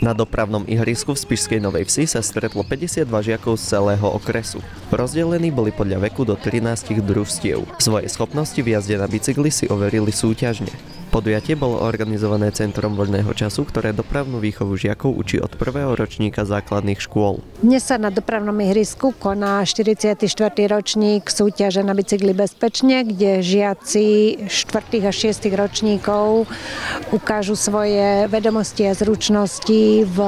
Na dopravnom ihrisku v Spišskej Novej Vsi sa stretlo 52 žiakov z celého okresu. Rozdelení boli podľa veku do 13 družstiev. Svoje schopnosti v jazde na bicykli si overili súťažne. Podujatie bolo organizované Centrom voľného času, ktoré dopravnú výchovu žiakov učí od prvého ročníka základných škôl. Dnes sa na dopravnom ihrisku koná 44. ročník súťaže na bicykli bezpečne, kde žiaci 4. a 6. ročníkov ukážu svoje vedomosti a zručnosti v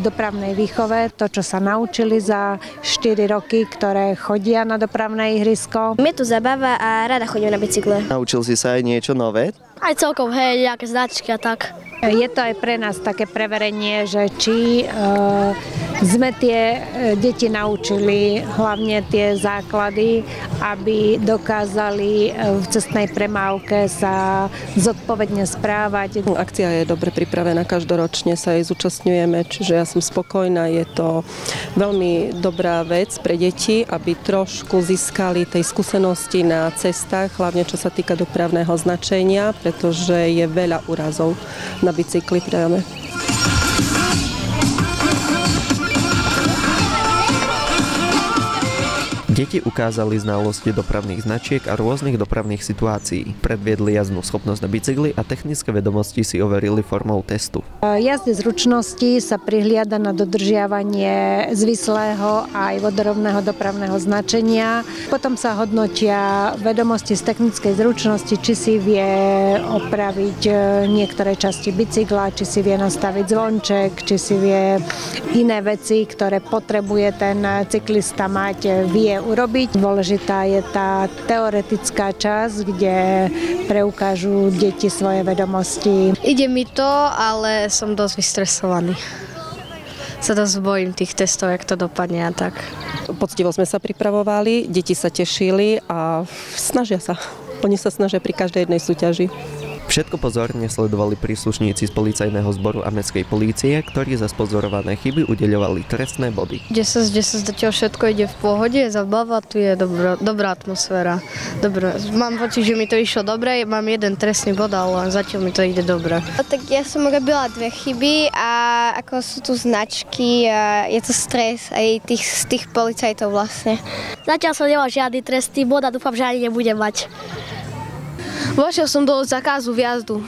dopravnej výchove, to, čo sa naučili za 4 roky, ktoré chodia na dopravné ihrisko. Mne to zabáva a rada chodím na bicykle. Naučil si sa aj niečo nové? Aj celkom, hej, nejaké značky a tak. Je to aj pre nás také preverenie, že či sme tie deti naučili hlavne tie základy, aby dokázali v cestnej premávke sa zodpovedne správať. Akcia je dobre pripravená, každoročne sa jej zúčastňujeme, čiže ja som spokojná. Je to veľmi dobrá vec pre deti, aby trošku získali tej skúsenosti na cestách, hlavne čo sa týka dopravného značenia, pretože je veľa úrazov na bicykli práve. Deti ukázali znalosti dopravných značiek a rôznych dopravných situácií. Predviedli jazdnú schopnosť na bicykli a technické vedomosti si overili formou testu. Jazde zručnosti sa prihliada na dodržiavanie zvislého aj vodorovného dopravného značenia. Potom sa hodnotia vedomosti z technickej zručnosti, či si vie opraviť niektoré časti bicykla, či si vie nastaviť zvonček, či si vie iné veci, ktoré potrebuje ten cyklista mať, vie urobiť. Dôležitá je tá teoretická časť, kde preukážu deti svoje vedomosti. Ide mi to, ale som dosť vystresovaný. Sa dosť bojím tých testov, jak to dopadne a tak. Poctivo sme sa pripravovali, deti sa tešili a snažia sa. Oni sa snažia pri každej jednej súťaži. Všetko pozorne sledovali príslušníci z policajného zboru a mestskej polície, ktorí za spozorované chyby udeľovali trestné body. 10 zatiaľ všetko ide v pohode, zabava, tu je dobrá atmosféra. Dobre. Mám pocit, že mi to išlo dobre, mám jeden trestný bod, ale zatiaľ mi to ide dobre. Tak ja som robila 2 chyby a ako sú tu značky a je to stres aj z tých policajtov vlastne. Zatiaľ som nemal žiadny trestný bod a dúfam, že ani nebudem mať. Vošiel som do zákazu vjazdu.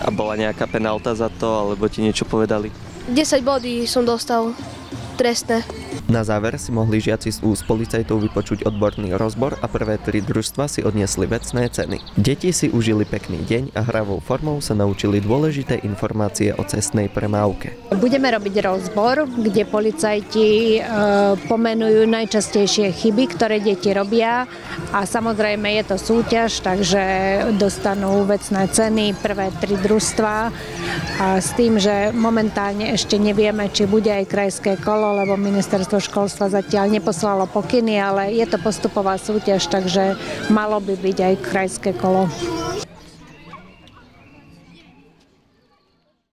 A bola nejaká penálta za to, alebo ti niečo povedali? 10 bodí som dostal trestné. Na záver si mohli žiaci z úst policajtov vypočuť odborný rozbor a prvé 3 družstva si odniesli vecné ceny. Deti si užili pekný deň a hravou formou sa naučili dôležité informácie o cestnej premávke. Budeme robiť rozbor, kde policajti pomenujú najčastejšie chyby, ktoré deti robia a samozrejme je to súťaž, takže dostanú vecné ceny prvé 3 družstva a s tým, že momentálne ešte nevieme, či bude aj krajské kolo, lebo ministerstvo školstva zatiaľ neposlalo pokyny, ale je to postupová súťaž, takže malo by byť aj krajské kolo.